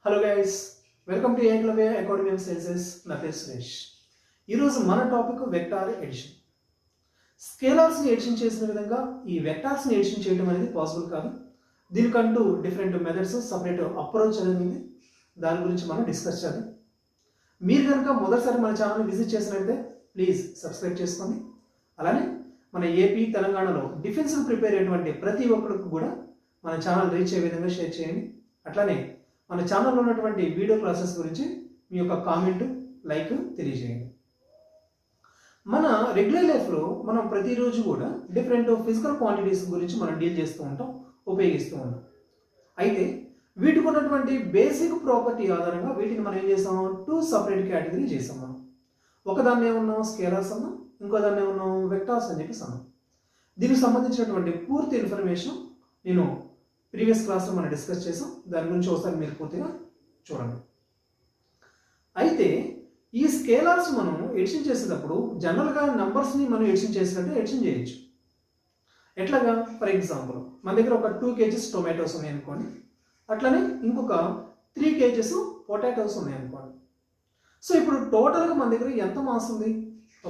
Hello guys, welcome to Ekalavya Academy of Sciences. నా పేరు సురేష్. ఈరోజు మన టాపిక్ వెక్టార్ ఎడిషన్. స్కేలార్స్ని ఎడిషన్ చేసిన విధంగా ఈ వెక్టార్స్ని ఎడిషన్ చేయడం అనేది పాసిబుల్ కాదు. దీనికంటూ డిఫరెంట్ మెథడ్స్, సపరేట్ అప్రోచ్ అనేది ఉంది. దాని గురించి మనం డిస్కస్ చేద్దాం. మీరు కనుక మొదటిసారి మన ఛానల్ని విజిట్ చేసినట్లయితే ప్లీజ్ సబ్స్క్రైబ్ చేసుకోండి. అలానే మన ఏపీ తెలంగాణలో డిఫెన్స్కి ప్రిపేర్ అయ్యేటువంటి ప్రతి ఒక్కరికి కూడా మన ఛానల్ రీచ్ అయ్యే విధంగా షేర్ చేయండి. అట్లానే మన ఛానల్లో ఉన్నటువంటి వీడియో క్లాసెస్ గురించి మీ యొక్క కామెంట్, లైక్ తెలియజేయండి. మన రెగ్యులర్ లైఫ్లో మనం ప్రతిరోజు కూడా డిఫరెంట్ ఫిజికల్ క్వాంటిటీస్ గురించి మనం డీల్ చేస్తూ ఉంటాం, ఉపయోగిస్తూ ఉంటాం. అయితే వీటికి ఉన్నటువంటి బేసిక్ ప్రాపర్టీ ఆధారంగా వీటిని మనం ఏం చేస్తాం, 2 సపరేట్ కేటగిరీ చేసాం. మనం ఒకదాన్ని ఏమన్నాం స్కేలార్స్ అన్నాం, ఇంకో దాన్ని ఏమన్నాం వెక్టార్స్ అని చెప్పేసి అన్నాం. దీనికి సంబంధించినటువంటి పూర్తి ఇన్ఫర్మేషన్ నేను ప్రీవియస్ క్లాస్లో మనం డిస్కస్ చేసాం. దాని గురించి ఒకసారి మీరు పూర్తిగా చూడండి. అయితే ఈ స్కేలార్స్ మనం ఎడిషన్ చేసేటప్పుడు జనరల్గా నంబర్స్ని మనం ఎడిషన్ చేసినట్టు ఎడిషన్ చేయొచ్చు. ఎట్లాగా? ఫర్ ఎగ్జాంపుల్ మన దగ్గర ఒక 2 kgs టొమాటోస్ ఉన్నాయి అనుకోండి, అట్లనే ఇంకొక 3 kgs పొటాటోస్ ఉన్నాయి అనుకోండి. సో ఇప్పుడు టోటల్గా మన దగ్గర ఎంత మాస్ ఉంది?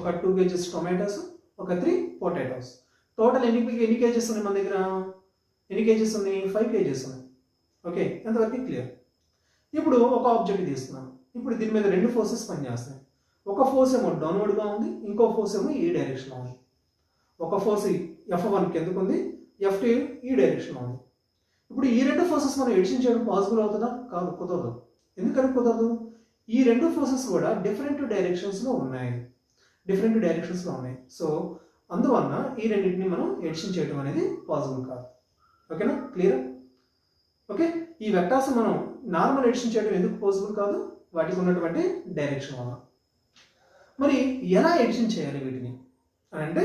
ఒక 2 kgs టొమాటోస్, ఒక 3 పొటాటోస్. టోటల్ ఎన్ని కేజెస్ ఉన్నాయి మన దగ్గర? ఎన్ని కేజెస్ ఉన్నాయి? 5 kgs ఉన్నాయి. ఓకే, ఎంతవరకు క్లియర్? ఇప్పుడు ఒక ఆబ్జెక్ట్ తీసుకున్నాను. ఇప్పుడు దీని మీద 2 ఫోర్సెస్ పనిచేస్తున్నాయి. ఒక ఫోర్స్ ఏమో డౌన్వర్డ్గా ఉంది, ఇంకో ఫోర్స్ ఏమో ఈ డైరెక్షన్లో ఉంది. ఒక ఫోర్స్ F1 కిందకు ఉంది, F2 ఈ డైరెక్షన్లో ఉంది. ఇప్పుడు ఈ 2 ఫోర్సెస్ మనం ఎడిషన్ చేయడం పాసిబుల్ అవుతుందా? కాదు, కుదరదు. ఎందుకని కుదరదు? ఈ 2 ఫోర్సెస్ కూడా డిఫరెంట్ డైరెక్షన్స్లో ఉన్నాయి. సో అందువలన ఈ రెండింటిని మనం ఎడిషన్ చేయడం అనేది పాసిబుల్ కాదు. ఓకేనా, క్లియర్? ఓకే, ఈ వెక్టార్స్ మనం నార్మల్ ఎడిషన్ చేయడం ఎందుకు పాసిబుల్ కాదు? వాటికి ఉన్నటువంటి డైరెక్షన్ వల్ల. మరి ఎలా ఎడిషన్ చేయాలి వీటిని అని అంటే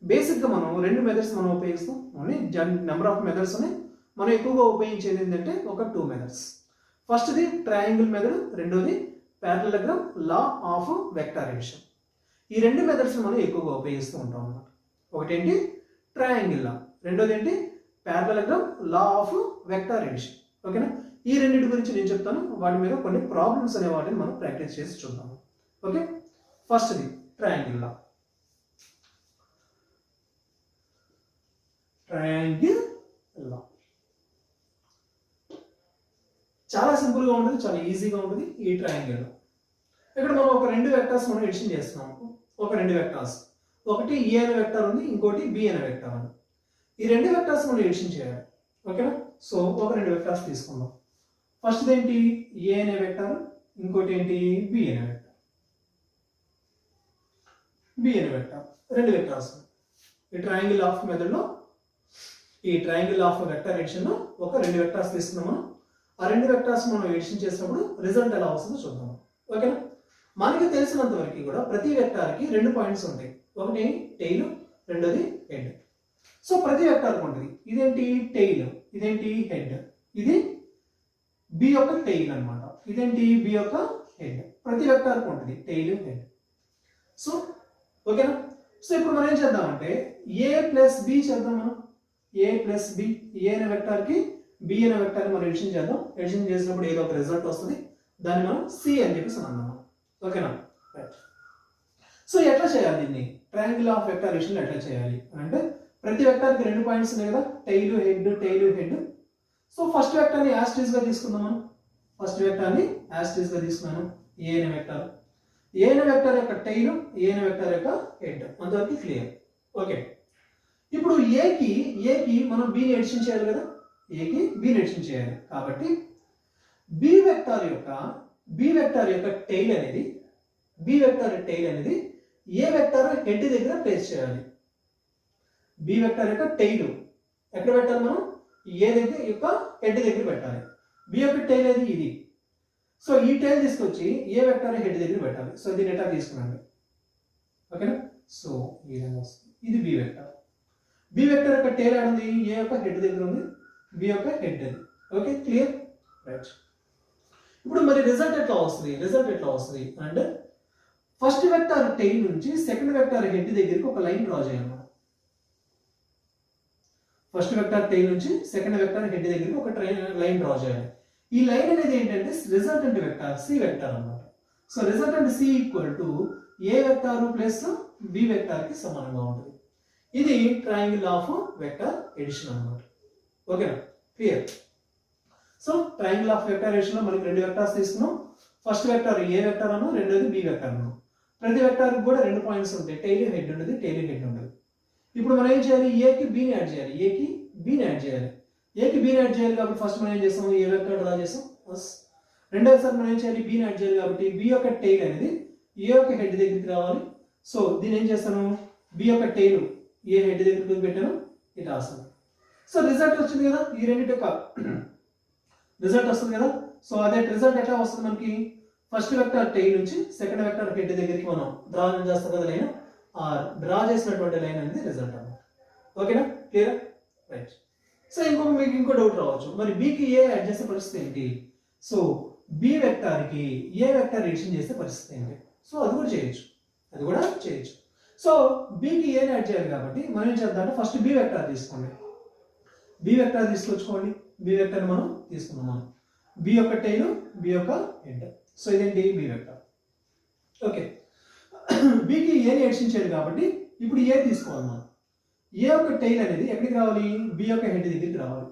బేసిక్గా మనం 2 మెథడ్స్ మనం ఉపయోగిస్తాం. ఓన్లీ నెంబర్ ఆఫ్ మెథడ్స్ ఉన్నాయి. మనం ఎక్కువగా ఉపయోగించేది ఏంటంటే ఒక 2 మెథడ్స్. ఫస్ట్ది ట్రయాంగిల్ మెథడ్, రెండోది పారలెలోగ్రామ్ లా ఆఫ్ వెక్టార్ ఎడిషన్. ఈ 2 మెథడ్స్ మనం ఎక్కువగా ఉపయోగిస్తూ ఉంటాం అన్నమాట. ఒకటేంటి ట్రయాంగిల్ లా, రెండోది ఏంటి పారలెలోగ్రామ్ లా ఆఫ్ వెక్టార్ ఎడిషన్. ఓకేనా, ఈ రెండింటి గురించి నేను చెప్తాను. వాటి మీద కొన్ని ప్రాబ్లమ్స్ అనే వాటిని మనం ప్రాక్టీస్ చేసి చూద్దాము. ఓకే, ఫస్ట్ది ట్రయాంగిల్ లా. చాలా సింపుల్గా ఉంటుంది, చాలా ఈజీగా ఉంటుంది ఈ ట్రయాంగిల్. ఇక్కడ మనం ఒక 2 వెక్టార్స్ మనం ఎడిషన్ చేస్తున్నాము. ఒక 2 వెక్టార్స్, ఒకటి ఏ అనే వెక్టార్ ఉంది, ఇంకోటి బి అనే వెక్టార్ ఉంది. ఈ 2 వెక్టార్స్ మనం ఎడిషన్ చేయాలి. ఓకేనా, సో ఒక 2 వెక్టార్స్ తీసుకుందాం. ఫస్ట్ ఏంటి ఏ అనే వెక్టార్, ఇంకోటి ఏంటి బి అనే వెక్టార్. 2 వెక్టార్స్. ఈ ట్రయాంగిల్ ఆఫ్ మెథడ్లో, ఈ ట్రయాంగిల్ ఆఫ్ వెక్టార్ ఎడిషన్లో ఒక 2 వెక్టార్స్ తీసుకున్నాము. ఆ 2 వెక్టార్స్ మనం ఎడిషన్ చేసినప్పుడు రిజల్ట్ ఎలా వస్తుందో చూద్దాం. ఓకేనా, మనకి తెలిసినంత వరకు కూడా ప్రతి వెక్టార్కి 2 పాయింట్స్ ఉంటాయి. ఒకటి టెయిల్, రెండోది హెడ్. సో ప్రతి వెక్టార్కి ఉంటుంది. ఇదేంటి టెయిల్, ఇదేంటి హెడ్. ఇది బి యొక్క టెయిల్ అనమాట, ఇదేంటి బి యొక్క హెడ్. ప్రతి వెక్టార్కి ఉంటుంది టెయిల్, హెడ్. సో ఓకేనా, సో ఇప్పుడు మనం ఏం చేద్దామంటే ఏ ప్లస్ బి చేద్దాం. మనం ఏ ప్లస్ బి, ఏ అనే వెక్టార్కి బి అనే వెక్టార్ని మనం ఎడిషన్ చేద్దాం. ఎడిషన్ చేసినప్పుడు ఏదో ఒక రిజల్ట్ వస్తుంది, దాన్ని మనం సి అని చెప్పేసి అన్నాము. ఓకేనా, రైట్. సో ఎట్లా చేయాలి దీన్ని? ట్రయాంగిల్ ఆఫ్ వెక్టార్ ఎడిషన్ ఎట్లా చేయాలి అంటే ప్రతి వెక్టార్కి 2 పాయింట్స్ ఉన్నాయి కదా, tail head, tail head. So first వెక్టార్ని యాస్టీస్గా తీసుకుందాం. మనం ఫస్ట్ వెక్టార్ని యాస్టీస్గా తీసుకున్నాను. ఏ అనే వెక్టార్, ఏ అనే వెక్టార్ యొక్క టెయిల్, ఏ అనే వెక్టార్ యొక్క హెడ్. అంతవరకు క్లియర్. ఓకే, ఇప్పుడు ఏకి మనం బిని ఎడిషన్ చేయాలి కదా, ఏకి బిని ఎడిషన్ చేయాలి. కాబట్టి బి వెక్టార్ యొక్క టెయిల్ అనేది, బి వెక్టార్ టెయిల్ అనేది ఏ వెక్టార్ హెడ్ దగ్గర ప్లేస్ చేయాలి. బి వెక్టార్ యొక్క టెయిల్ ఎక్కడ పెట్టాలి? మనం ఏ దగ్గర యొక్క హెడ్ దగ్గర పెట్టాలి. బి యొక్క టెయిల్ అనేది ఇది. సో ఈ టెయిల్ తీసుకొచ్చి ఏ వెక్టార్ హెడ్ దగ్గర పెట్టాలి. సో దీన్ని ఎట్లా తీసుకున్నాను? ఓకేనా, సో ఈ విధంగా వస్తుంది. ఇది బి వెక్టార్. బి వెక్టార్ యొక్క టెయిల్ ఉంది, ఏ యొక్క హెడ్ దగ్గర ఉంది, బి యొక్క హెడ్ అది. Okay, clear, right. ఇప్పుడు మరి రిజల్ట్ ఎట్లా వస్తుంది అంటే ఫస్ట్ వెక్టార్ టెయిల్ నుంచి సెకండ్ వెక్టార్ హెడ్ దగ్గరికి ఒక లైన్ డ్రా చేయాలి. ఫస్ట్ వెక్టార్ టెయిల్ నుంచి సెకండ్ వెక్టార్ హెడ్ దగ్గరికి ఒక లైన్ డ్రా చేయాలి. ఈ లైన్ అనేది ఏంటంటే రిజల్టెంట్ వెక్టార్ సి వెక్టార్ అన్నమాట. So resultant C equal to A vector plus B vector కి సమానంగా ఉంటుంది. ఇది ట్రయాంగిల్ ఆఫ్ వెక్టార్ ఎడిషన్ అన్నమాట. ఓకేనా, clear. So triangle of vector addition లో మనకి రెండు వెక్టార్స్ తీసుకున్నాం. ఫస్ట్ వెక్టార్ ఏ వెక్టార్ అను, రెండోది బి వెక్టార్ అను. ప్రతి వెక్టార్ కూడా రెండు పాయింట్స్ ఉంటాయి, టైల్ హెడ్ ఉంటుంది, టైల్ హెడ్ ఉంటుంది. ఇప్పుడు మనం ఏం చేయాలి, ఏకి బిని యాడ్ చేయాలి, ఏకి బిని యాడ్ చేయాలి. ఏకి బిని యాడ్ చేయాలి కాబట్టి ఫస్ట్ మనం ఏం చేస్తాం, ఏ వెక్టార్ డ్రా చేస్తాం. రెండోసారి మనం ఏం చేయాలి, బిని యాడ్ చేయాలి కాబట్టి బి యొక్క టైల్ అనేది ఏ యొక్క హెడ్ దగ్గరికి రావాలి. సో దీన్ని ఏం చేస్తాను, బి యొక్క టైల్ ఏ హెడ్ దగ్గరికి పెట్టాను, ఇటు రాస్తాను. సో రిజల్ట్ వచ్చింది కదా, ఈ రెండింటి యొక్క రిజల్ట్ వస్తుంది కదా. సో అదే రిజల్ట్ ఎట్లా వస్తుంది మనకి, ఫస్ట్ వెక్టార్ టైల్ నుంచి సెకండ్ వెక్టార్ హెడ్ దగ్గరికి మనం డ్రా చేస్తాం కదా లైన్, ఆ డ్రా చేసినటువంటి లైన్ అనేది రిజల్ట్ అన్నమాట. ఓకేనా, క్లియర్, రైట్. సో మీకు ఇంకో డౌట్ రావచ్చు, మరి బికి ఏ యాడ్ చేసే పరిస్థితి ఏంటి. సో బి వెక్టార్కి ఏ వెక్టార్ ఎడిషన్ చేసే పరిస్థితి ఏంటి. సో అది కూడా చేయొచ్చు. సో బికి ఏ యాడ్ చేయాలి కాబట్టి మనం ఏం చేద్దాం అంటే ఫస్ట్ బి వెక్టార్ తీసుకోండి, బి వెక్టార్ తీసుకొచ్చుకోండి. బి వెక్టార్ మనం తీసుకున్నాం, మనం బి యొక్క టైల్, బి యొక్క హెడ్. సో ఇదేంటి బి వెక్టార్. ఓకే, బికి ఏని ఎడిషన్ చేయాలి కాబట్టి ఇప్పుడు ఏ తీసుకోవాలి మనం. ఏ యొక్క టైల్ అనేది ఎక్కడికి రావాలి, బి యొక్క హెడ్ దగ్గరికి రావాలి.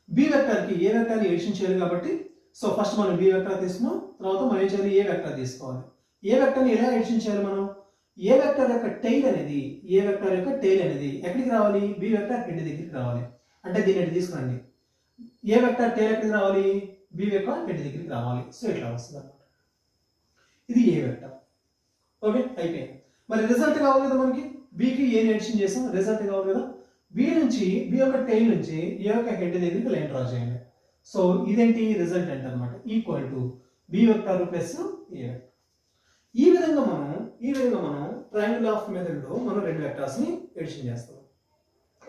బి వెక్టార్కి ఏ వెక్టార్ని ఎడిషన్ చేయాలి కాబట్టి సో ఫస్ట్ మనం బి వెక్టార్ తీసుకున్నాం, తర్వాత మనం ఏం చేయాలి, ఏ వెక్టార్ తీసుకోవాలి. ఏ వెక్టార్ని ఎలా ఎడిషన్ చేయాలి మనం, ఏ వెక్టార్ యొక్క టైల్ అనేది ఎక్కడికి రావాలి, బి వెక్టార్ హెడ్ దగ్గరికి రావాలి. అంటే దీన్ని తీసుకురండి, ఏ వెక్టార్ టైల్ ఎక్కడికి రావాలి, బి వెక్టార్ హెడ్ దగ్గరికి రావాలి. సో ఇట్లా వస్తుంది అన్నమాట, ఇది ఏ వెక్టార్. ఓకే, అయిపోయింది. మరి రిజల్ట్ కావాలి కదా మనకి, బికి ఏని ఎడిషన్ చేసాం, రిజల్ట్ కావాలి కదా. బి నుంచి బి యొక్క టైల్ నుంచి ఏ యొక్క హెడ్ దగ్గరికి లైన్ డ్రా చేయండి. సో ఇదేంటి రిజల్టెంట్ అన్నమాట, equal to be vector plus A vector. ఈ విధంగా మనం ట్రయాంగిల్ ఆఫ్ మెథడ్ లో మనం రెండు వెక్టార్స్ ని ఎడిషన్ చేస్తాం.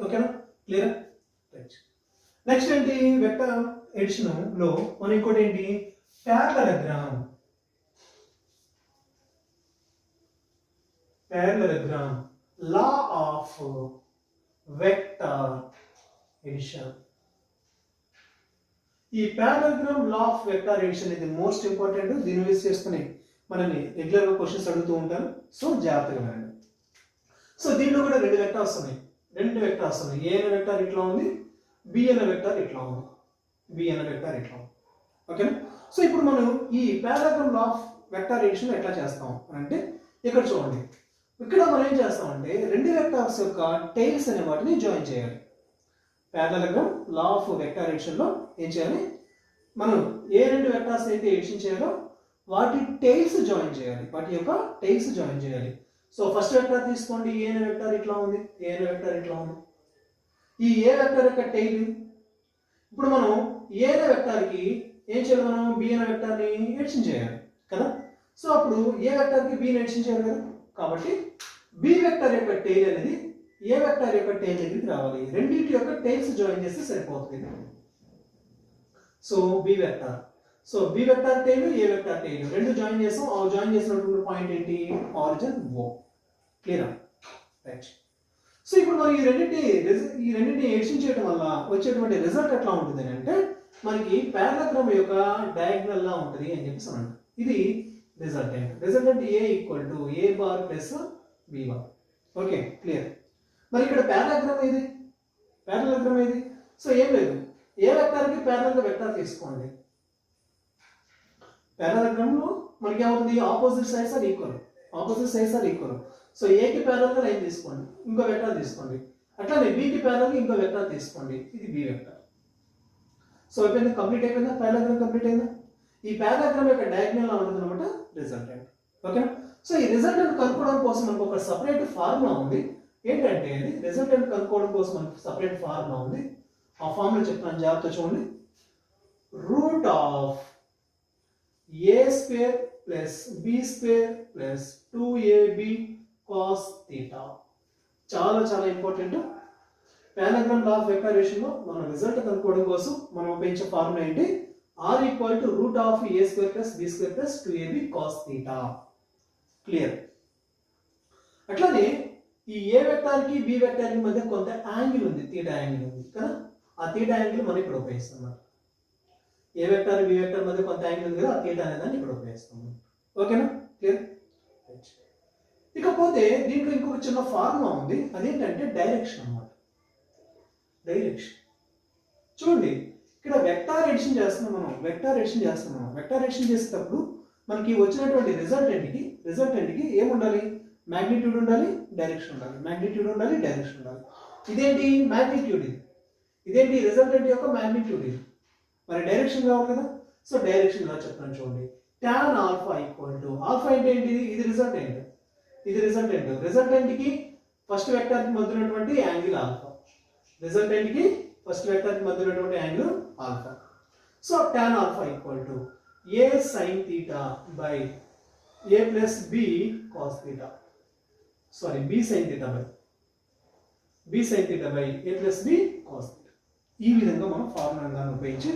ఓకేనా, క్లియర్, రైట్. నెక్స్ట్ ఏంటి, వెక్టార్ ఎడిషన్ లో మనం ఇంకోటి ఏంటి, parallelogram law of vector addition. ఈ parallelogram law of vector addition ఇది మోస్ట్ ఇంపార్టెంట్. దీని యూజ్ చేసుకుని మనల్ని రెగ్యులర్ గా క్వశ్చన్స్ అడుగుతూ ఉంటారు. సో జాగ్రత్తగా వినండి. సో దీంట్లో కూడా రెండు వెక్టార్స్ ఉన్నాయి. ఏ అనే వెక్టార్ ఇట్లా ఉంది, బి అనే వెక్టార్ ఇట్లా ఉంది. ఓకేనా. సో ఇప్పుడు మనం ఈ parallelogram law of vector edition ఎట్లా చేస్తాం అంటే ఇక్కడ చూడండి, ఇక్కడ మనం ఏం చేస్తామంటే రెండు వెక్టార్స్ యొక్క టైల్స్ అనే వాటిని జాయిన్ చేయాలి. Parallelogram law of vector addition లో ఏం చేయాలి, మనం ఏ రెండు వెక్టార్స్ అయితే ఎడిషన్ చేయాలో వాటి టైల్స్ జాయిన్ చేయాలి. సో ఫస్ట్ వెక్టార్ తీసుకోండి, ఏ అనే వెక్టార్ ఇట్లా ఉంది. ఈ ఏ వెక్టార్ యొక్క టైల్ ఇప్పుడు మనం ఏ అనే వెక్టార్కి ఏం చేయాలి, మనం బి అనే వెక్టార్ని ఎడిషన్ చేయాలి కదా. సో అప్పుడు ఏ వెక్టార్కి బిని ఎడిషన్ చేయాలి కదా, కాబట్టి బి వెక్టార్ యొక్క టైల్ అనేది ఏ వెక్టార్ యొక్క టైల్ దగ్గరికి రావాలి. రెండింటి యొక్క టైల్స్ జాయిన్ చేస్తే సరిపోతుంది. So B vector tail, A vector tail రెండు జాయిన్ చేస్తాం. ఆ జాయిన్ చేసినటువంటి పాయింట్ ఏంటి, origin O. Clear, right. So ఇప్పుడు మనం ఈ రెండింటిని ఎడిషన్ చేయడం వల్ల వచ్చేటువంటి రిజల్ట్ ఎట్లా ఉంటుంది అంటే మనకి ప్యారలలోగ్రామ్ యొక్క డయాగ్నల్ లా ఉంటుంది అని చెప్పేసి అన్నాడు. ఇది resultant A equal to A bar plus B bar. Okay, clear. మరి ఇక్కడ ప్యారలలోగ్రామ్ ఏది, సో ఏం లేదు, ఏ వెక్టార్కి ప్యారలల్ గా వెక్టార్ తీసుకోండి. ప్యారలలోగ్రామ్ లో మనకి ఏమవుతుంది, opposite sides are equal. So ఏకి ప్యారలల్ గా లైన్ తీసుకోండి, ఇంకో వెక్టార్ తీసుకోండి. అట్లానే బికి ప్యారలల్ గా ఇంకో వెక్టార్ తీసుకోండి, ఇది బి వెక్టార్. సో అయిపోయింది, కంప్లీట్ అయిపోయిందా, ప్యారలలోగ్రామ్ కంప్లీట్ అయిందా. ఈ ప్యారలలోగ్రామ్ యొక్క డయాగ్నల్ లా ఉంటుంది అనమాట రిజల్టెంట్. ఓకేనా. సో ఈ రిజల్టెంట్ కనుక్కోవడం కోసం మనకు ఒక సపరేట్ ఫార్ములా ఉంది. ఏంటంటే ఇది రిజల్టెంట్ కనుక్కోవడం కోసం మనకు సపరేట్ ఫార్ములా ఉంది. ఆ ఫార్ములా చెప్తాను, జాగ్రత్త చూడండి. Root of A square plus B square plus 2ab cos theta. చాలా important. Parallelogram law of vector addition లో మనం రిజల్ట్ కనుక్కోవడం కోసం మనం ఉపయోగించే ఫార్ములా ఏంటి, R equal to root of A square plus B square plus 2ab cos theta. Clear. అట్లానే ఈ ఏ వెక్టార్ కి బి వెక్టార్ కి మధ్య కొంత యాంగిల్ ఉంది, థీటా యాంగిల్ ఉంది కదా. ఆ థీటా యాంగిల్ మనం ఇక్కడ ఉపయోగిస్తాం అన్నమాట. ఏ వెక్టార్ బి వెక్టార్ మధ్య కొంత యాంగిల్ ఉంది కదా, ఆ థీటా అనే దాన్ని ఇక్కడ ఉపయోగిస్తాం. ఓకేనా? క్లియర్. ఇకపోతే దీంట్లో ఇంకొక చిన్న ఫార్ములా ఉంది, అదేంటంటే డైరెక్షన్ అన్నమాట. డైరెక్షన్ చూడండి, ఇక్కడ వెక్టార్ ఎడిషన్ చేస్తున్నాం మనం. వెక్టార్ ఎడిషన్ చేసేటప్పుడు మనకి వచ్చినటువంటి రిజల్టెంట్కి ఏముండాలి? మ్యాగ్నిట్యూడ్ ఉండాలి, డైరెక్షన్ ఉండాలి. డైరెక్షన్ ఉండాలి. ఇదేంటి మ్యాగ్నిట్యూడ్, ఇదేంటి రిజల్టెంట్ యొక్క మ్యాగ్నిట్యూడ్. ఇది మరి డైరెక్షన్ కావాలి కదా. సో డైరెక్షన్ ఇలా చెప్తాను చూడండి. tan alpha equal to, alpha అంటే ఏంటి? ఇది రిజల్టెంట్. రిజల్టెంట్ కి ఫస్ట్ వెక్టర్ కి మధ్య ఉన్నటువంటి angle alpha. So tan alpha equal to a sin theta by a plus b cos theta. Sorry b sin theta by a plus b cos theta. ఈ విధంగా మనం ఫార్ములా దాన్ని ఉపయోగించి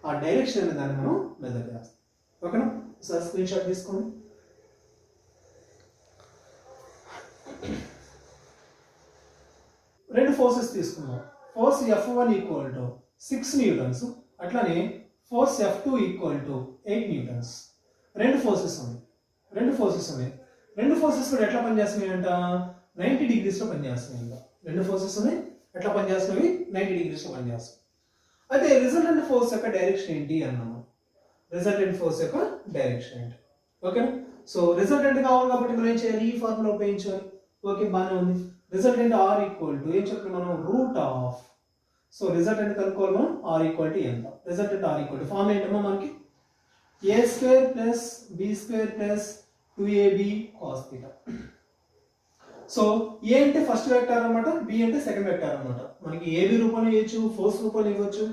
ఆ డైరెక్షన్ అనే దాన్ని మనం మెజర్ చేస్తాం. ఓకేనా? సార్ స్క్రీన్ షాట్ తీసుకోండి. రెండు ఫోర్సెస్ తీసుకున్నాం. Force F1 equal to 6 newtons, అట్లానే force F2 equal to 8 newtons. రెండు ఫోర్సెస్ ఉన్నాయి. రెండు ఫోర్సెస్ కూడా ఎట్లా పనిచేస్తున్నాయంట? 90 డిగ్రీస్ లో పనిచేస్తున్నాయంట. రెండు ఫోర్సెస్ ఉన్నాయి, ఎట్లా పనిచేస్తున్నాయి? 90 డిగ్రీస్ లో పనిచేస్తాయి. అయితే రిజల్టెంట్ ఫోర్స్ యొక్క డైరెక్షన్ ఏంటి అన్నాము. ఓకేనా? సో రిజల్టెంట్ కావాలి కాబట్టి మనం ఏం చేయాలి? ఈ ఫార్ములా ఉపయోగించాలి. ఓకే, బాగానే ఉంది. రిజల్టెంట్ ఆర్ ఈక్వల్ టు ఏం చెప్తాం మనం? Root of. సో రిజల్టెంట్ కనుక్కోవాలి మనం. ఆర్ ఈక్వల్ టు ఎంత? Resultant R equal to formula ఏంటమ్మా మనకి? A square plus B square plus 2ab cos theta. So A అంటే ఫస్ట్ వెక్టార్ అన్నమాట, బి అంటే సెకండ్ వెక్టార్ అన్నమాట. మనకి ఏబి రూపంలో ఇవ్వచ్చు, ఫోర్స్ రూపంలో ఇవ్వచ్చు,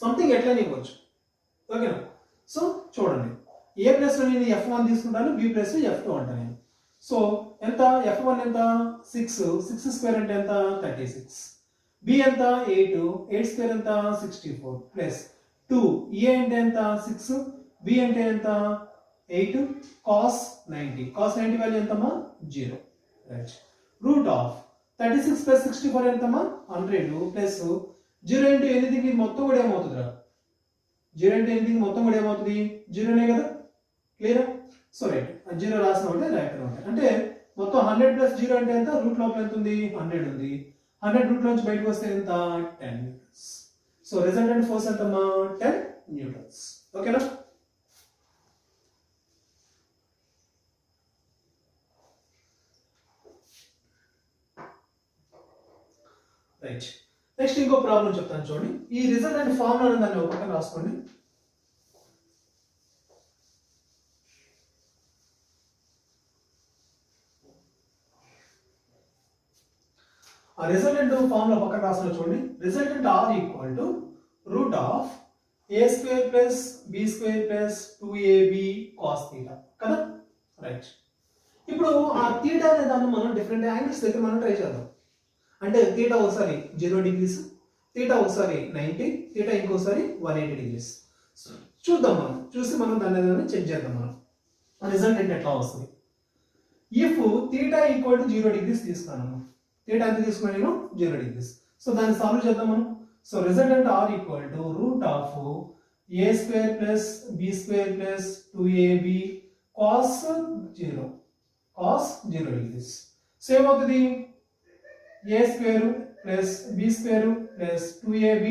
సంథింగ్ ఎట్లనే ఇవ్వచ్చు. ఓకేనా? సో చూడండి, ఏ ప్లస్ లో నేను F1 తీసుకుంటాను, బి ప్లస్ F2 అంటాను నేను. సో ఎంత? F1 ఎంత? 6 స్క్వేర్ అంటే ఎంత? 36. బి ఎంత? 8 స్క్వేర్ ఎంత? 64 ప్లస్ 2. ఏ అంటే ఎంత? 6, బి అంటే ఎంత? 8 cos 90. cos 90 వాల్యూ ఎంతమ్మా? 0. రైట్. రూట్ ఆఫ్ 36 ప్లస్ 64 ఎంతమ్మా? 100 ప్లస్ 0 ఇంటూ ఎనీథింగ్, ఇది మొత్తం కూడా ఏమవుతుందిరా? 0 అంటే ఎనీథింగ్ మొత్తం కూడా ఏమవుతుంది? 0నే కదా. క్లియరా? సో రైట్, 0 రాసిన ఉంటే రైట్ అనమాట. అంటే మొత్తం 100 ప్లస్ 0 అంటే ఎంత? రూట్ లోపల ఎంత ఉంది? 100 ఉంది. 100 రూట్ నుంచి బయటకు వస్తే ఎంత? 10 న్యూటన్స్. సో రిజల్టెంట్ ఫోర్స్ ఎంతమ్మా? 10 న్యూటన్స్. ఓకేనా? రైట్. నెక్స్ట్ ఇంకో ప్రాబ్లం చెప్తాను చూడండి. ఈ రిజల్టెంట్ ఫార్ములా దాన్ని ఒక పక్కన రాసుకోండి. ఆ రిజల్టెంట్ ఫార్ములా పక్కన రాసిన చూడండి. Resultant R equal to root of A square plus B square plus 2ab cos theta కదా. రైట్. ఇప్పుడు ఆ థీటా అనే దాన్ని మనం డిఫరెంట్ యాంగిల్స్ దగ్గర మనం ట్రై చేద్దాం. అంటే థీటా ఒకసారి 0 డిగ్రీస్, థీటా ఒకసారి 90, థీటా ఇంకోసారి 180 డిగ్రీస్. చూద్దాం, మనం చూసి మనం దాన్ని చెక్ చేద్దాం. మనం రిజల్టెంట్ ఎట్లా వస్తుంది. If theta equal to 0 degrees తీసుకున్నాను, థీటా ఎంత తీసుకున్నాను నేను? 0 డిగ్రీస్. సో దాన్ని సాల్వ్ చేద్దాం మనం. So resultant R equal to root of A square plus B square plus 2ab cos 0 degrees. So ఏమవుతుంది? A square plus B square plus 2ab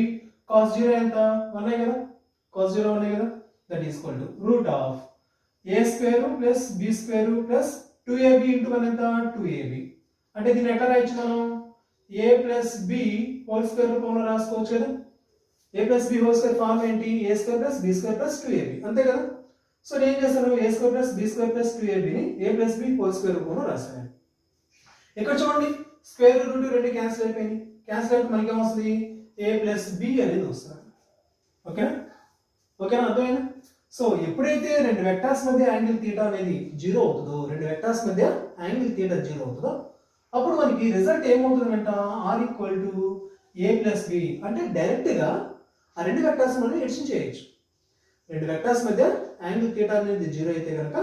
cos 0 ఎంత? 1 కదా. కాస్ 0 1 కదా. That is equal to root of A square plus B square plus 2ab into 1 ఎంత? 2ab. అంటే దీన్ని ఎట్లా రాయొచ్చు మనం? A plus B whole square రూపంలో రాసుకోవచ్చు కదా. ఏ plus B whole square form ఏంటి? A square plus B square plus 2ab, అంతే కదా. సో నేను ఏం చేస్తాను? A square plus B square plus 2ab ని A plus B whole square రూపంలో రాస్తాను. ఇక్కడ చూడండి, స్క్వేర్ రూట్ రెండు క్యాన్సిల్ అయిపోయింది. క్యాన్సిల్ అయితే మనకి ఏమొస్తుంది? ఏ ప్లస్ బి అనేది వస్తుంది. ఓకేనా? అర్థమైందా? సో ఎప్పుడైతే రెండు వెక్టార్స్ మధ్య యాంగిల్ థీటా అనేది 0 అవుతుందో, అప్పుడు మనకి రిజల్ట్ ఏమవుతుందంట? R equal to A plus B. అంటే డైరెక్ట్ గా ఆ రెండు వెక్టార్స్ మనం ఎడిషన్ చేయొచ్చు. రెండు వెక్టర్స్ మధ్య యాంగిల్ థీటా అనేది 0 అయితే కనుక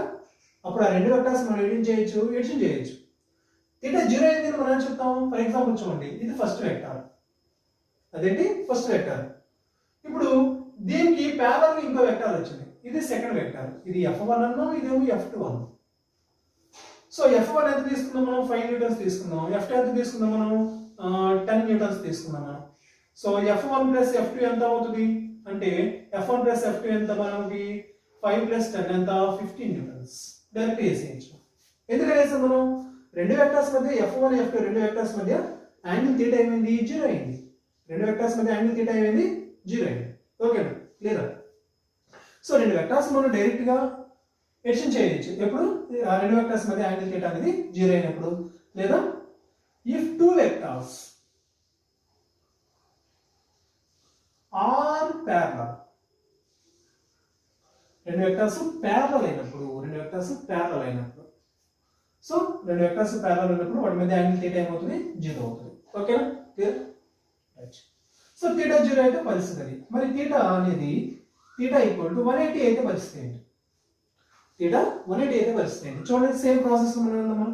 అప్పుడు ఆ రెండు వెక్టర్స్ మనం ఎడిషన్ చేయొచ్చు. థీటా 0 అయింది మనం ఏం చెప్తాం? ఫర్ ఎగ్జాంపుల్ చూడండి, ఇది ఫస్ట్ వెక్టర్, అదేంటి ఫస్ట్ వెక్టర్. ఇప్పుడు దీనికి ప్యారలల్ ఇంకో వెక్టర్ వచ్చింది, ఇది సెకండ్ వెక్టర్. ఇది F1 అన్నాం, ఇదేమో F2 అన్నాం. సో F1 ఎంత తీసుకుందాం మనం? 5 న్యూటన్స్ తీసుకుందాం. F2 ఎంత తీసుకుందాం మనం? 10 న్యూటన్స్ తీసుకుందాం మనం. సో F1 ప్లస్ F2 ఎంత అవుతుంది అంటే F1 ప్లస్ F2 ఎంత మనకి? 5 ప్లస్ 10 ఎంత? 15 న్యూటన్స్. డైరెక్ట్ వేసేయచ్చు. ఎందుకని వేసాం మనం? రెండు వెక్టర్స్ మధ్య F1 F2 రెండు వెక్టర్స్ మధ్య యాంగిల్ థీటా ఏమైంది? 0 అయింది. రెండు వెక్టర్స్ మధ్య యాంగిల్ థీటా ఏమైంది? 0 అయింది. ఓకేనా? క్లియర్? సో రెండు వెక్టర్స్ మనం డైరెక్ట్ గా ఎడిషన్ చేయొచ్చు. ఎప్పుడు? ఆ రెండు వెక్టర్స్ మధ్య యాంగిల్ థీటా అనేది 0 అయినప్పుడు, లేదా if two vectors are parallel, రెండు వెక్టర్స్ ప్యారలల్ అయినప్పుడు, సో రెండు వెక్టర్స్ ప్యారలల్ అయినప్పుడు వాటి మధ్య యాంగిల్ థీటా ఏమవుతుంది? 0 అవుతుంది. ఓకేనా? క్లియర్? రైట్. సో థీటా 0 అయితే పరిస్థితి అది. మరి థీటా అనేది థీటా ఈక్వల్ టు 180 అయితే పరిస్థితి ఏంటి? థీటా 180 అయితే పరిస్థితి ఏంటి? చూడండి, సేమ్ ప్రాసెస్ లో మనం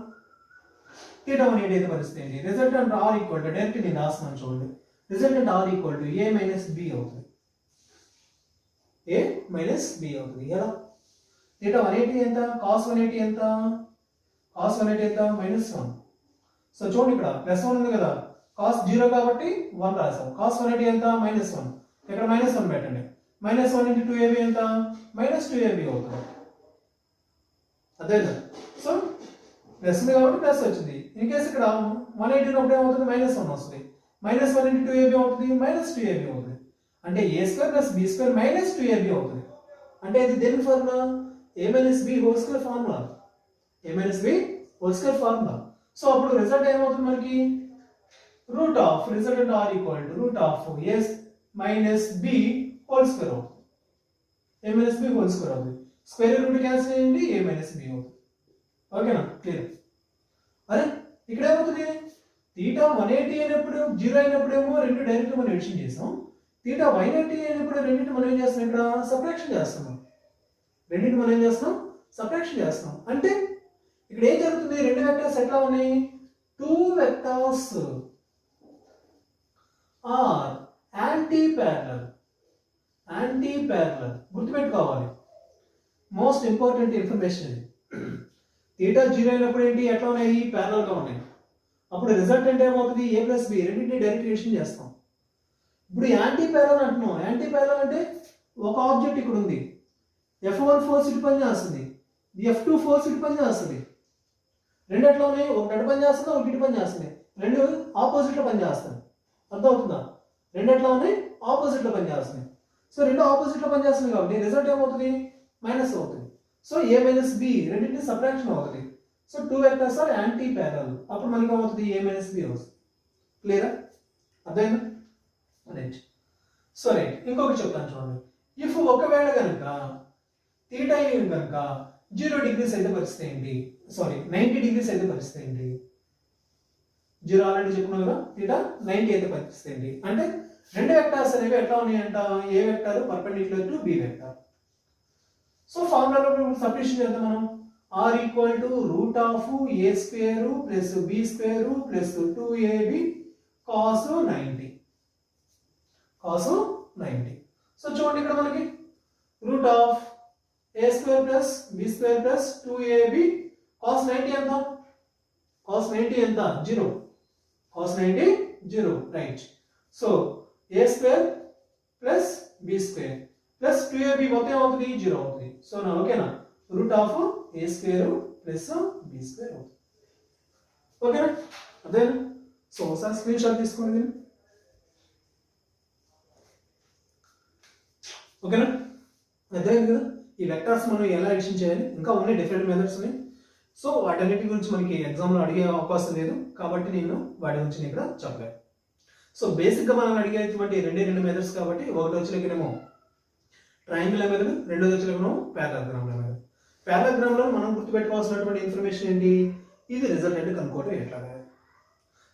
థీటా 180 అయితే పరిస్థితి ఏంటి? Resultant R equal to, direct నేను రాస్తున్నాను చూడండి, resultant R equal to A minus B అవుతుంది. ఏ మైనస్ బి అవుతుంది. ఎలా? థీటా 180 ఎంత? కాస్ 180 ఎంత? కాస్ 180 ఎంత? -1. సో చూడండి, ఇక్కడ +1 ఉంది కదా, కాస్ 0 కాబట్టి 1 రాసాం. కాస్ 180 ఎంత? -1. ఇక్కడ -1 పెట్టండి. -1 into 2ab ఎంత? -2ab అవుతుంది. అదేనా? సో ప్లస్ ఉంది కాబట్టి ప్లస్ వచ్చింది. ఇన్ కేసు ఇక్కడ 180 ఉన్నప్పుడు ఏమవుతుంది? -1 వస్తుంది. -1 into 2ab అవుతుంది, -2ab అవుతుంది. అంటే a² + b² -2ab అవుతుంది. అంటే ఇది దేని formula? a - b whole square formula. a - b whole square formula. So అప్పుడు రిజల్ట్ ఏమవుతుంది మనకి? Root of resultant R equal to root of a - b whole square అవుతుంది. a - b హోల్ స్క్వేర్ అవుతుంది. Square root cancel అయ్యింది, a - b అవుతుంది. ఓకేనా? Clear? అరే ఇక్కడ ఏమవుతుంది? థీటా 180 అయినప్పుడు 0 అయినప్పుడు ఏమో రెండు డైరెక్ట్ మనం ఎడిషన్ చేసాం. థీటా 180 అయినప్పుడు రెండింటి మనం ఏం చేస్తాం? ఇక్కడ సబ్ట్రాక్షన్ చేస్తున్నాం. రెండింటి మనం ఏం చేస్తాం? సబ్ట్రాక్షన్ చేస్తాం. అంటే ఇక్కడ ఏం జరుగుతుంది? రెండు వెక్టర్స్ ఎట్లా ఉన్నాయి? Two vectors are anti parallel. గుర్తుపెట్టుకోవాలి, మోస్ట్ ఇంపార్టెంట్ ఇన్ఫర్మేషన్ ఇది. థీటా 0 అయినప్పుడు ఏంటి? ఎట్లా ఉన్నాయి? ప్యారలల్ గా ఉన్నాయి. అప్పుడు రిజల్టెంట్ ఏమవుతుంది? a + b రెండింటిని డైరెక్ట్ ఎడిషన్ చేస్తాం. ఇప్పుడు యాంటీ ప్యారలల్ అంటున్నాం. యాంటీ ప్యారలల్ అంటే ఒక ఆబ్జెక్ట్ ఇక్కడ ఉంది, F1 ఫోర్స్ ఇటు పని చేస్తుంది, F2 ఫోర్స్ ఇటు పని చేస్తుంది. రెండు ఎట్లా ఉన్నాయి? ఒకటి అటు పని చేస్తుంది, ఒకటి ఇటు పని చేస్తుంది. రెండు ఆపోజిట్ లో పని చేస్తుంది. అర్థమవుతుందా? రెండు ఎట్లా ఉన్నాయి? ఆపోజిట్ లో పని చేస్తుంది. సో రెండు ఆపోజిట్ లో పని చేస్తుంది కాబట్టి రిజల్ట్ ఏమవుతుంది? మైనస్ అవుతుంది. సో a - b రెండింటిని సబ్ట్రాక్షన్ అవుతుంది. So two vectors are anti parallel. అప్పుడు మనకి ఏమవుతుంది? a - b వస్తుంది. క్లియరా? అర్థమైందా? రైట్. సో రైట్, ఇంకొకటి చెప్తాను చూడండి. ఇఫ్ ఒకవేళ కనుక థీటా కనుక 0 డిగ్రీస్ అయితే పరిస్థితి ఏంటి? 90 డిగ్రీస్ అయితే పరిస్థితి ఏంటి? 0 ఆల్రెడీ చెప్పుకున్నాం కదా, థీటా 90 అయితే పరిస్థితి ఏంటి? అంటే రెండు వెక్టర్స్ అనేవి ఎట్లా ఉన్నాయంట? A vector perpendicular to B vector. So ఫార్ములాలో సబ్స్టిట్యూషన్ చేద్దాం మనం. r equal to root of a² plus b² plus 2ab cos 90. So చూడండి, ఇక్కడ మనకి root of a² plus b² plus 2ab cos 90 ఎంత? cos 90 ఎంత? 0. cos 90 0. Right. So a² plus b² plus 2ab మొత్తం అవుతుంది 0 అవుతుంది. సో నా ఓకేనా? Route of a² plus b² అవుతుంది. ఓకేనా? అదేనా? సో ఒకసారి స్క్రీన్ షాట్ తీసుకోండి. ఓకేనా? అర్థమైంది కదా? ఈ వెక్టర్స్ మనం ఎలా ఎడిషన్ చేయాలి? ఇంకా ఉన్నాయి డిఫరెంట్ మెథడ్స్ ఉన్నాయి. సో వాటన్నిటి గురించి మనకి ఎగ్జామ్లో అడిగే అవకాశం లేదు కాబట్టి నేను వాటి గురించి ఇక్కడ చెప్పలేను. సో బేసిక్గా మనం అడిగేటువంటి రెండు మెథడ్స్ కాబట్టి ఒకటి వచ్చేలేకనేమో ట్రయాంగిల్ మెథడ్, రెండోది వచ్చేలేకనేమో ప్యారలగ్రామ్ మెథడ్. ప్యారలగ్రామ్లో మనం గుర్తుపెట్టుకోవాల్సినటువంటి ఇన్ఫర్మేషన్ ఏంటి? ఇది రిజల్టెంట్ కనుక్కోవడం ఎట్లాగా.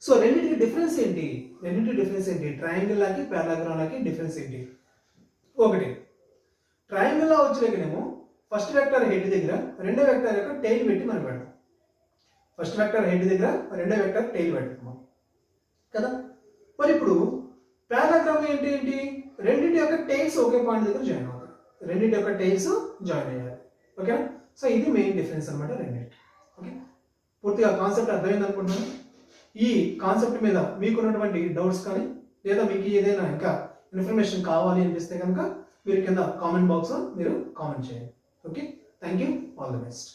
సో రెండింటికి డిఫరెన్స్ ఏంటి? ట్రయాంగిల్ లాకి ప్యారలగ్రామ్ లాకి డిఫరెన్స్ ఏంటి? ఒకటి, ట్రయాంగిల్లో వచ్చేకనేమో ఫస్ట్ వెక్టర్ హెడ్ దగ్గర రెండో వెక్టర్ యొక్క టైల్ పెట్టి మనం పెడతాం. ఫస్ట్ వెక్టర్ హెడ్ దగ్గర రెండో వెక్టర్ టైల్ పెడతాం కదా. మరి ఇప్పుడు పారాగ్రామ్ ఏంటి ఏంటి రెండింటి యొక్క టైల్స్ ఒకే పాయింట్ దగ్గర జాయిన్ అవుతాయి. రెండింటి యొక్క టైల్స్ జాయిన్ అయ్యాయి. ఓకేనా? సో ఇది మెయిన్ డిఫరెన్స్ అనమాట రెండింటి. ఓకే, పూర్తిగా కాన్సెప్ట్ అర్థమైంది అనుకుంటున్నాను. ఈ కాన్సెప్ట్ మీద మీకున్నటువంటి డౌట్స్ కానీ లేదా మీకు ఏదైనా ఇంకా ఇన్ఫర్మేషన్ కావాలి అనిపిస్తే కనుక మీరు కింద కామెంట్ బాక్స్లో మీరు కామెంట్ చేయండి. Okay, thank you, all the best.